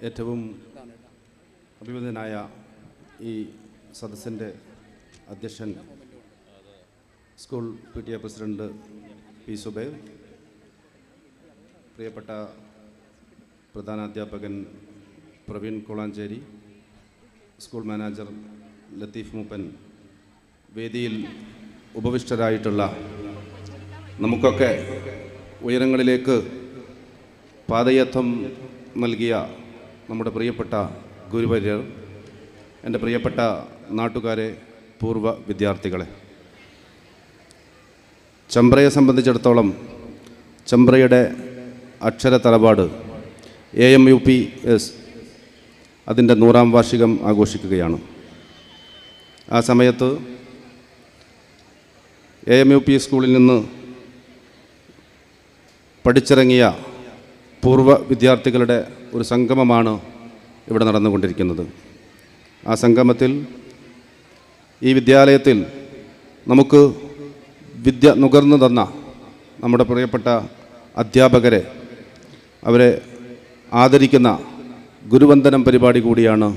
ഏറ്റവും അഭിമതനായ ഈ സദസ്സിൻ്റെ അധ്യക്ഷൻ school PTA president P Subair, പ്രിയപ്പെട്ട പ്രധാനാധ്യാപകൻ പ്രവീൺ കുളാഞ്ചേരി, സ്കൂൾ മാനേജർ ലത്തീഫ് മൂപ്പൻ, വേദിയിൽ ഉപവിഷ്ടരായിട്ടുള്ള നമുക്കൊക്കെ ഉയരങ്ങളിലേക്ക് പാദയാത്രം നൽകിയ നമ്മുടെ പ്രിയപ്പെട്ട ഗുരുവര്യർ, എൻ്റെ പ്രിയപ്പെട്ട നാട്ടുകാരെ, പൂർവ്വ വിദ്യാർത്ഥികളെ, ചമ്പ്രയെ സംബന്ധിച്ചിടത്തോളം ചമ്പ്രയുടെ അക്ഷര തറവാട് AMUPS അതിൻ്റെ 100ാം വാർഷികം ആഘോഷിക്കുകയാണ്. ആ സമയത്ത് AMUP സ്കൂളിൽ നിന്ന് പഠിച്ചിറങ്ങിയ പൂർവ്വ വിദ്യാർത്ഥികളുടെ ഒരു സംഗമമാണ് ഇവിടെ നടന്നുകൊണ്ടിരിക്കുന്നത്. ആ സംഗമത്തിൽ ഈ വിദ്യാലയത്തിൽ നമുക്ക് വിദ്യ നുകർന്നു തന്ന നമ്മുടെ പ്രിയപ്പെട്ട അധ്യാപകരെ, അവരെ ആദരിക്കുന്ന ഗുരുവന്ദനം പരിപാടി കൂടിയാണ്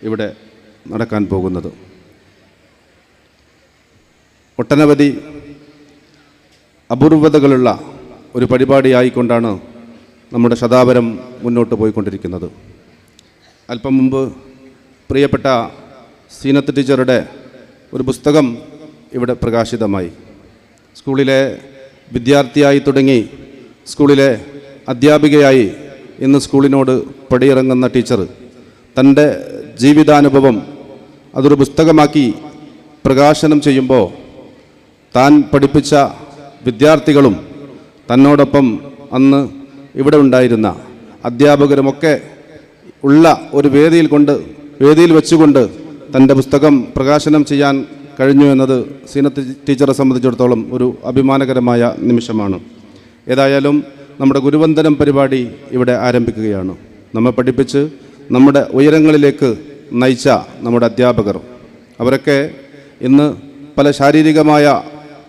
ഇവിടെ നടക്കാൻ പോകുന്നത്. ഒട്ടനവധി അപൂർവതകളുള്ള ഒരു പരിപാടിയായിക്കൊണ്ടാണ് നമ്മുടെ ശതാവരം മുന്നോട്ട് പോയിക്കൊണ്ടിരിക്കുന്നത്. അല്പം മുമ്പ് പ്രിയപ്പെട്ട സീനത്ത് ടീച്ചറുടെ ഒരു പുസ്തകം ഇവിടെ പ്രകാശിതമായി. സ്കൂളിലെ വിദ്യാർത്ഥിയായി തുടങ്ങി സ്കൂളിലെ അധ്യാപികയായി ഇന്ന് സ്കൂളിനോട് പടിയിറങ്ങുന്ന ടീച്ചർ തൻ്റെ ജീവിതാനുഭവം അതൊരു പുസ്തകമാക്കി പ്രകാശനം ചെയ്യുമ്പോൾ താൻ പഠിപ്പിച്ച വിദ്യാർത്ഥികളും തന്നോടൊപ്പം അന്ന് ഇവിടെ ഉണ്ടായിരുന്ന അധ്യാപകരുമൊക്കെ ഉള്ള ഒരു വേദിയിൽ വെച്ചുകൊണ്ട് തൻ്റെ പുസ്തകം പ്രകാശനം ചെയ്യാൻ കഴിഞ്ഞു എന്നത് സീനത്ത് ടീച്ചറെ സംബന്ധിച്ചിടത്തോളം ഒരു അഭിമാനകരമായ നിമിഷമാണ്. ഏതായാലും നമ്മുടെ ഗുരുവന്ദനം പരിപാടി ഇവിടെ ആരംഭിക്കുകയാണ്. നമ്മെ പഠിപ്പിച്ച് നമ്മുടെ ഉയരങ്ങളിലേക്ക് നയിച്ച നമ്മുടെ അധ്യാപകർ, അവരൊക്കെ ഇന്ന് പല ശാരീരികമായ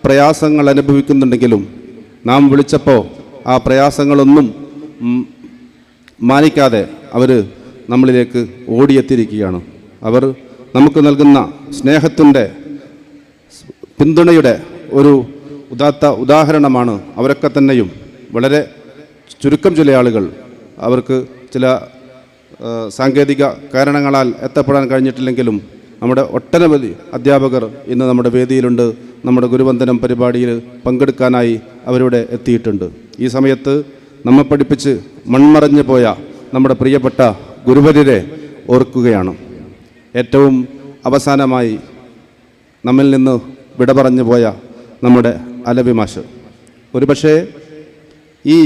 പ്രയാസങ്ങൾ അനുഭവിക്കുന്നുണ്ടെങ്കിലും നാം വിളിച്ചപ്പോൾ ആ പ്രയാസങ്ങളൊന്നും മാനിക്കാതെ അവർ നമ്മളിലേക്ക് ഓടിയെത്തിയിരിക്കുകയാണ്. അവർ നമുക്ക് നൽകുന്ന സ്നേഹത്തിൻ്റെ, പിന്തുണയുടെ ഒരു ഉദാഹരണമാണ്. അവരൊക്കെ തന്നെയും വളരെ ചുരുക്കം ചില ആളുകൾ, അവർക്ക് ചില സാങ്കേതിക കാരണങ്ങളാൽ എത്തപ്പെടാൻ കഴിഞ്ഞിട്ടില്ലെങ്കിലും നമ്മുടെ ഒട്ടനവധി അധ്യാപകർ ഇന്ന് നമ്മുടെ വേദിയിലുണ്ട്. നമ്മുടെ ഗുരുവന്ദനം പരിപാടിയിൽ പങ്കെടുക്കാനായി അവരിവിടെ എത്തിയിട്ടുണ്ട്. ഈ സമയത്ത് നമ്മെ പഠിപ്പിച്ച് മൺമറഞ്ഞു പോയ നമ്മുടെ പ്രിയപ്പെട്ട ഗുരുവര്യരെ ഓർക്കുകയാണ്. ഏറ്റവും അവസാനമായി നമ്മിൽ നിന്ന് വിട പറഞ്ഞു പോയ നമ്മുടെ അലവി മാഷ്, ഒരുപക്ഷേ ഈ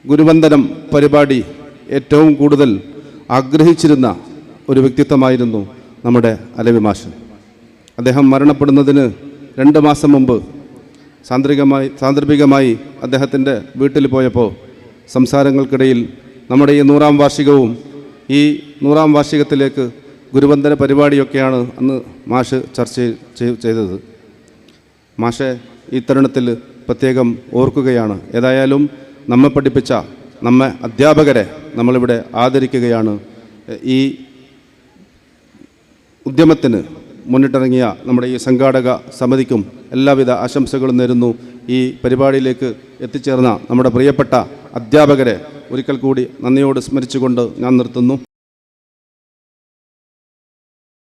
ഗുരുവന്ദനം പരിപാടി ഏറ്റവും കൂടുതൽ ആഗ്രഹിച്ചിരുന്ന ഒരു വ്യക്തിത്വമായിരുന്നു നമ്മുടെ അലവി മാഷ്. അദ്ദേഹം മരണപ്പെടുന്നതിന് 2 മാസം മുമ്പ് സാന്ദർഭികമായി അദ്ദേഹത്തിൻ്റെ വീട്ടിൽ പോയപ്പോൾ സംസാരങ്ങൾക്കിടയിൽ നമ്മുടെ ഈ 100ാം വാർഷികവും ഈ 100ാം വാർഷികത്തിലേക്ക് ഗുരുവന്ദന പരിപാടിയൊക്കെയാണ് അന്ന് മാഷ് ചർച്ച ചെയ്തത്. മാഷെ ഈ തരുണത്തിൽ പ്രത്യേകം ഓർക്കുകയാണ്. ഏതായാലും നമ്മെ പഠിപ്പിച്ച നമ്മെ അധ്യാപകരെ നമ്മളിവിടെ ആദരിക്കുകയാണ്. ഈ ഉദ്യമത്തിന് മുന്നിട്ടിറങ്ങിയ നമ്മുടെ ഈ സംഘാടക സമിതിക്കും എല്ലാവിധ ആശംസകളും നേരുന്നു. ഈ പരിപാടിയിലേക്ക് എത്തിച്ചേർന്ന നമ്മുടെ പ്രിയപ്പെട്ട അധ്യാപകരെ ഒരിക്കൽ കൂടി നന്ദിയോട് സ്മരിച്ചുകൊണ്ട് ഞാൻ നിർത്തുന്നു.